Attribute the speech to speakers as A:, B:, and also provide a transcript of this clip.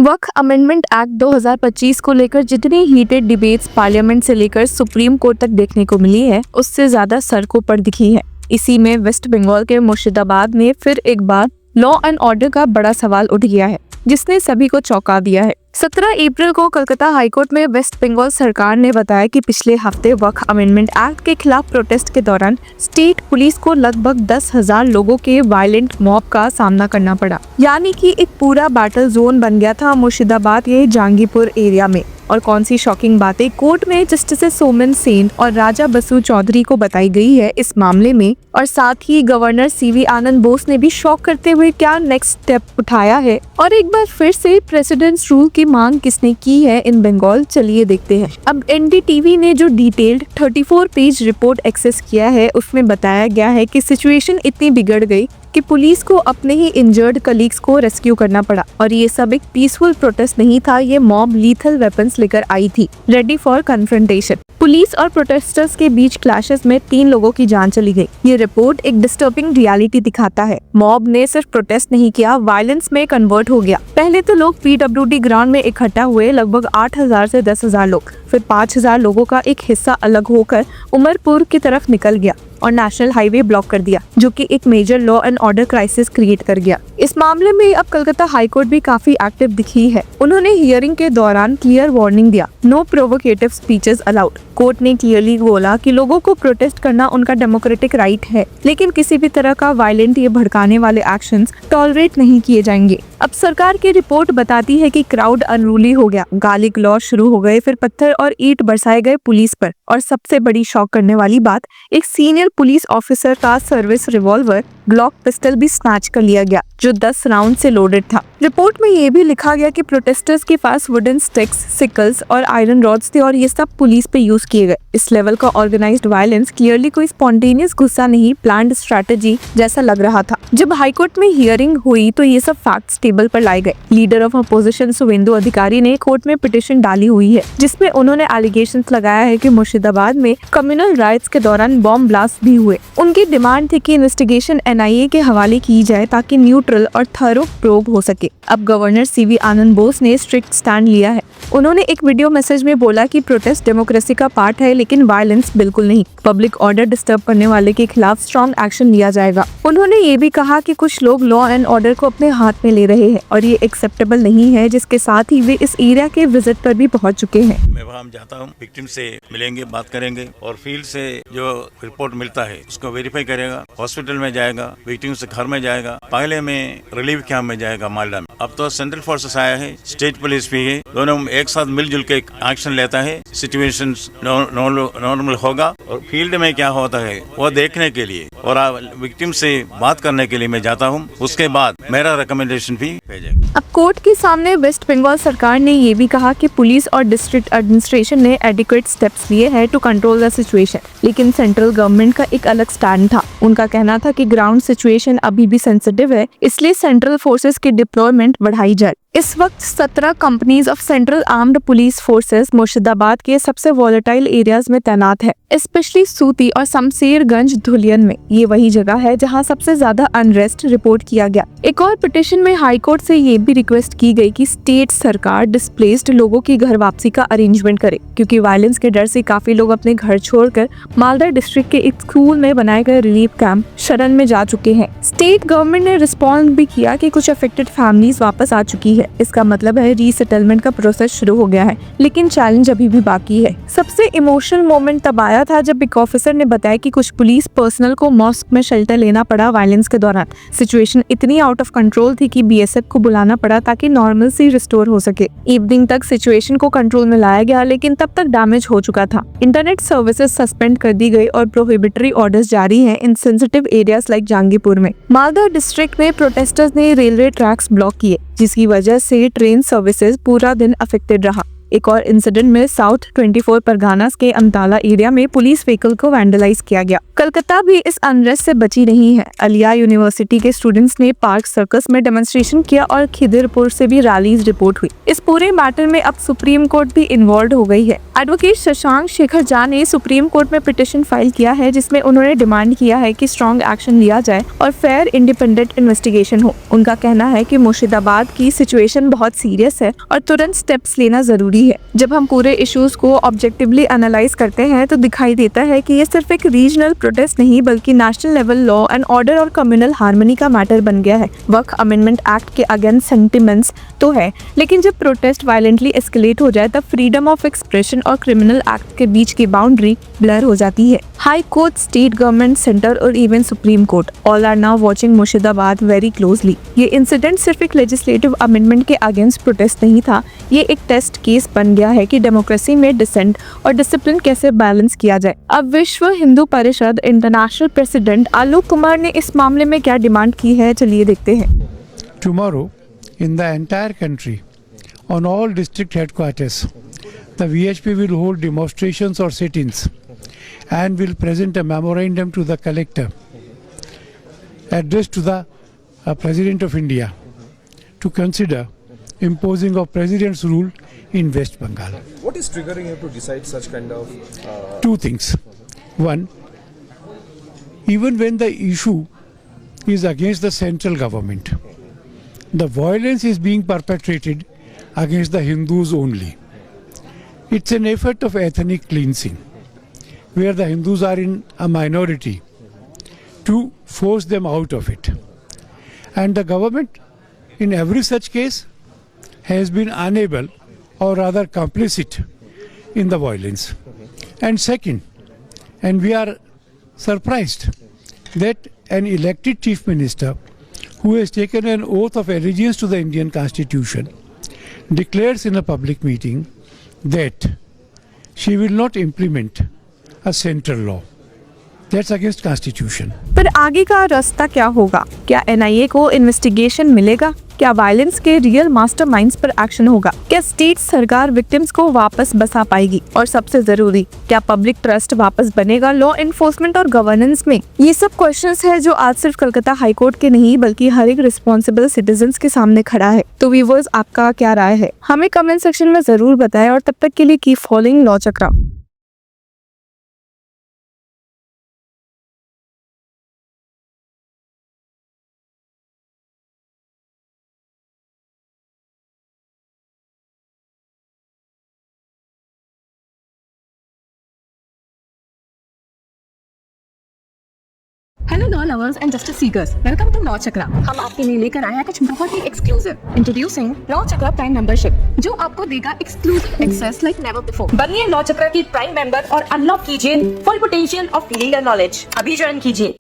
A: वक्फ amendment act 2025 को लेकर जितनी हीटेड डिबेट्स पार्लियामेंट से लेकर सुप्रीम कोर्ट तक देखने को मिली है, उससे ज्यादा सड़कों पर दिखी है। इसी में वेस्ट बंगाल के मुर्शिदाबाद में फिर एक बार लॉ एंड ऑर्डर का बड़ा सवाल उठ गया है, जिसने सभी को चौंका दिया है। 17 अप्रैल को कलकत्ता हाईकोर्ट में वेस्ट बंगाल सरकार ने बताया कि पिछले हफ्ते वक्फ अमेंडमेंट एक्ट के खिलाफ प्रोटेस्ट के दौरान स्टेट पुलिस को लगभग 10,000 लोगों के वायलेंट मॉब का सामना करना पड़ा। यानी कि एक पूरा बैटल जोन बन गया था मुर्शिदाबाद के जहांगीरपुर एरिया में। और कौन सी शॉकिंग बातें कोर्ट में जस्टिस सोमेन सेन और राजा बसु चौधरी को बताई गई है इस मामले में, और साथ ही गवर्नर सीवी आनंद बोस ने भी शॉक करते हुए क्या नेक्स्ट स्टेप उठाया है, और एक बार फिर से प्रेसिडेंट्स रूल की मांग किसने की है इन बंगाल, चलिए देखते हैं। अब एनडीटीवी ने जो डिटेल्ड 34 पेज रिपोर्ट एक्सेस किया है, उसमें बताया गया है कि सिचुएशन इतनी बिगड़ गई कि पुलिस को अपने ही इंजर्ड कलीग्स को रेस्क्यू करना पड़ा। और ये सब एक पीसफुल प्रोटेस्ट नहीं था, ये मॉब लीथल वेपन्स लेकर आई थी, रेडी फॉर कन्फ्रंटेशन। पुलिस और प्रोटेस्टर्स के बीच क्लैशेस में 3 लोगों की जान चली गई। ये रिपोर्ट एक डिस्टर्बिंग रियलिटी दिखाता है। मॉब ने सिर्फ प्रोटेस्ट नहीं किया, वायलेंस में कन्वर्ट हो गया। पहले तो लोग पीडब्ल्यूडी ग्राउंड में इकट्ठा हुए, लगभग 8,000 से 10,000 लोग। फिर 5,000 लोगों का एक हिस्सा अलग होकर उमरपुर की तरफ निकल गया और नेशनल हाईवे ब्लॉक कर दिया, जो कि एक major law and order crisis create कर गया। इस मामले में अब कलकत्ता हाईकोर्ट भी काफी एक्टिव दिखी है। उन्होंने हियरिंग के दौरान क्लियर वार्निंग दिया, no provocative speeches allowed. Court ने क्लियरली बोला कि लोगों को प्रोटेस्ट करना उनका डेमोक्रेटिक राइट है, लेकिन किसी भी तरह का वायलेंट या भड़काने वाले एक्शंस टॉलरेट नहीं किए जाएंगे। अब सरकार की रिपोर्ट बताती है कि क्राउड अनरूली हो गया, गाली गलौज शुरू हो गए, फिर पत्थर और ईंट बरसाए गए पुलिस पर। और सबसे बड़ी शॉक करने वाली बात, एक सीनियर पुलिस ऑफिसर का सर्विस रिवॉल्वर ग्लॉक पिस्टल भी स्नैच कर लिया गया, जो 10 राउंड से लोडेड था। रिपोर्ट में ये भी लिखा गया कि प्रोटेस्टर्स के पास वुडन स्टिक्स, सिकल्स और आयरन रॉड्स थे, और ये सब पुलिस पे यूज किए गए। इस लेवल का ऑर्गेनाइज्ड वायलेंस क्लियरली कोई स्पॉन्टेनियस गुस्सा नहीं, प्लान्ड स्ट्रेटेजी जैसा लग रहा था। जब हाईकोर्ट में हियरिंग हुई तो ये सब फैक्ट्स टेबल पर लाए गए। लीडर ऑफ अपोजिशन शुवेंदु अधिकारी ने कोर्ट में पिटीशन डाली हुई है, जिसमें उन्होंने एलिगेशंस लगाया है कि मुर्शिदाबाद में कम्युनल राइट्स के दौरान बॉम्ब ब्लास्ट भी हुए। उनकी डिमांड थी कि इन्वेस्टिगेशन एनआईए के हवाले की जाए ताकि न्यूट्रल और थरो प्रोब हो सके। अब गवर्नर सीवी आनंद बोस ने स्ट्रिक्ट स्टैंड लिया है। उन्होंने एक वीडियो मैसेज में बोला कि प्रोटेस्ट डेमोक्रेसी का पार्ट है, लेकिन वायलेंस बिल्कुल नहीं। पब्लिक ऑर्डर डिस्टर्ब करने वाले के खिलाफ स्ट्रॉन्ग एक्शन लिया जाएगा। उन्होंने ये भी कहा कि कुछ लोग लॉ एंड ऑर्डर को अपने हाथ में ले रहे हैं और ये एक्सेप्टेबल नहीं है, जिसके साथ ही वे इस एरिया के विजिट पर भी पहुंच चुके हैं।
B: मैं वहाँ जाता हूँ, विक्टिम से मिलेंगे, बात करेंगे और फील्ड से जो रिपोर्ट मिलता है उसको वेरीफाई करेगा, हॉस्पिटल में जाएगा, विक्टिम से घर में जाएगा, पहले में रिलीफ कैंप में जाएगा मालदा में। अब तो सेंट्रल फोर्सेस आया है, स्टेट पुलिस भी है, दोनों एक साथ मिलजुल के एक्शन लेता है। सिचुएशन नॉर्मल होगा और फील्ड में क्या होता है वो देखने के लिए और विक्टिम से बात करने के लिए मैं जाता हूँ। उसके बाद मेरा रिकमेंडेशन भी भेजेगा।
A: अब कोर्ट के सामने वेस्ट बंगाल सरकार ने ये भी कहा कि पुलिस और डिस्ट्रिक्ट एडमिनिस्ट्रेशन ने एडिक्वेट स्टेप्स लिए हैं टू कंट्रोल द सिचुएशन, लेकिन सेंट्रल गवर्नमेंट का एक अलग स्टैंड था। उनका कहना था कि ग्राउंड सिचुएशन अभी भी सेंसिटिव है, इसलिए सेंट्रल फोर्सेस की डिप्लॉयमेंट बढ़ाई जाए। इस वक्त 17 companies of central armed police forces Murshidabad के सबसे वॉलेटाइल एरियाज में तैनात है, स्पेशली सूती और शमशेरगंज धुलियन में। ये वही जगह है जहां सबसे ज्यादा अनरेस्ट रिपोर्ट किया गया। एक और पिटीशन में हाईकोर्ट से ये भी रिक्वेस्ट की गई कि स्टेट सरकार डिस्प्लेस्ड लोगों की घर वापसी का अरेंजमेंट करे, क्योंकि वायलेंस के डर से काफी लोग अपने घर छोड़कर मालदा डिस्ट्रिक्ट के एक स्कूल में बनाए गए रिलीफ कैंप शरण में जा चुके हैं। स्टेट गवर्नमेंट ने रिस्पॉन्ड भी किया कि कुछ अफेक्टेड फैमिलीज वापस आ चुकी है। इसका मतलब है रीसेटलमेंट का प्रोसेस शुरू हो गया है, लेकिन चैलेंज अभी भी बाकी है। सबसे इमोशनल मोमेंट तब आया था जब एक ऑफिसर ने बताया कि कुछ पुलिस पर्सनल को मॉस्क में शेल्टर लेना पड़ा वायलेंस के दौरान। सिचुएशन इतनी आउट ऑफ कंट्रोल थी कि बीएसएफ को बुलाना पड़ा ताकि नॉर्मलसी रिस्टोर हो सके। इवनिंग तक सिचुएशन को कंट्रोल में लाया गया, लेकिन तब तक डैमेज हो चुका था। इंटरनेट सर्विसेज सस्पेंड कर दी गई और प्रोहिबिटरी ऑर्डर्स जारी हैं इन सेंसिटिव एरियाज लाइक जहांगीरपुर में। मालदा डिस्ट्रिक्ट में प्रोटेस्टर्स ने रेलवे ट्रैक्स ब्लॉक किए, जिसकी वजह से ट्रेन सर्विसेज पूरा दिन अफेक्टेड रहा। एक और इंसिडेंट में साउथ 24 परगानास के अमताला एरिया में पुलिस व्हीकल को वैंडलाइज किया गया। कलकत्ता भी इस अनरेस्ट से बची नहीं है। अलिया यूनिवर्सिटी के स्टूडेंट्स ने पार्क सर्कस में डेमोन्स्ट्रेशन किया और खिदिरपुर से भी रैलीज रिपोर्ट हुई। इस पूरे मैटर में अब सुप्रीम कोर्ट भी इन्वॉल्व हो गई है। एडवोकेट शशांक शेखर झा ने सुप्रीम कोर्ट में पिटीशन फाइल किया है, जिसमें उन्होंने डिमांड किया है कि स्ट्रॉन्ग एक्शन लिया जाए और फेयर इंडिपेंडेंट इन्वेस्टिगेशन हो। उनका कहना है कि मुर्शिदाबाद की सिचुएशन बहुत सीरियस है और तुरंत स्टेप्स लेना जरूरी है। जब हम पूरे इश्यूज को ऑब्जेक्टिवली एनालाइज करते हैं तो दिखाई देता है कि ये सिर्फ एक रीजनल प्रोटेस्ट नहीं बल्कि national level law and order और कम्युनल हार्मनी का मैटर बन गया है। वक्फ अमेंडमेंट एक्ट के अगेंस्ट सेंटिमेंट्स तो है, लेकिन जब प्रोटेस्ट वायलेंटली एस्केलेट हो जाए तब फ्रीडम ऑफ एक्सप्रेशन और क्रिमिनल एक्ट के बीच की बाउंड्री ब्लर हो जाती है। High court, state government, centre और even supreme court all are now watching Murshidabad very closely. ये इंसिडेंट सिर्फ एक लेजिस्लेटिव अमेंडमेंट के अगेंस्ट प्रोटेस्ट नहीं था, ये एक टेस्ट केस बन गया है कि डेमोक्रेसी में डिसेंट और डिसिप्लिन कैसे बैलेंस किया जाए। अब विश्व हिंदू परिषद इंटरनेशनल प्रेसिडेंट आलोक कुमार ने इस मामले में क्या डिमांड की है, चलिए देखते हैं।
C: Tomorrow, in the entire country, on all district headquarters, the VHP will hold demonstrations or sit-ins and will present a memorandum to the collector addressed to the President of India to consider imposing of President's rule in West Bengal.
D: What is triggering you to decide such kind of...
C: Two things. One, even when the issue is against the central government, the violence is being perpetrated against the Hindus only. It's an effort of ethnic cleansing, where the Hindus are in a minority, to force them out of it. And the government, in every such case, has been unable or rather complicit in the violence. And second, and we are surprised that an elected chief minister who has taken an oath of allegiance to the Indian Constitution declares in a public meeting that she will not implement a central law. That's against Constitution.
A: पर आगे का रास्ता क्या होगा? क्या NIA को investigation मिलेगा? क्या वायलेंस के रियल मास्टरमाइंड्स पर एक्शन होगा? क्या स्टेट सरकार विक्टिम्स को वापस बसा पाएगी? और सबसे जरूरी, क्या पब्लिक ट्रस्ट वापस बनेगा लॉ एनफोर्समेंट और गवर्नेंस में? ये सब क्वेश्चंस है जो आज सिर्फ कलकत्ता हाई कोर्ट के नहीं बल्कि हर एक रिस्पॉन्सिबल सिटीजन के सामने खड़ा है। तो व्यूअर्स, आपका क्या राय है? हमें कमेंट सेक्शन में जरूर बताएं और तब तक के लिए keep following law Chakra.
E: Hello law lovers and justice seekers, welcome to law Chakra. हम आपके लिए लेकर आए हैं कुछ बहुत ही exclusive. Introducing law Chakra prime membership, जो आपको देगा exclusive access like never before. बनिए लॉ चक्रा की प्राइम मेंबर और अनलॉक कीजिए full potential of legal knowledge. अभी ज्वाइन कीजिए।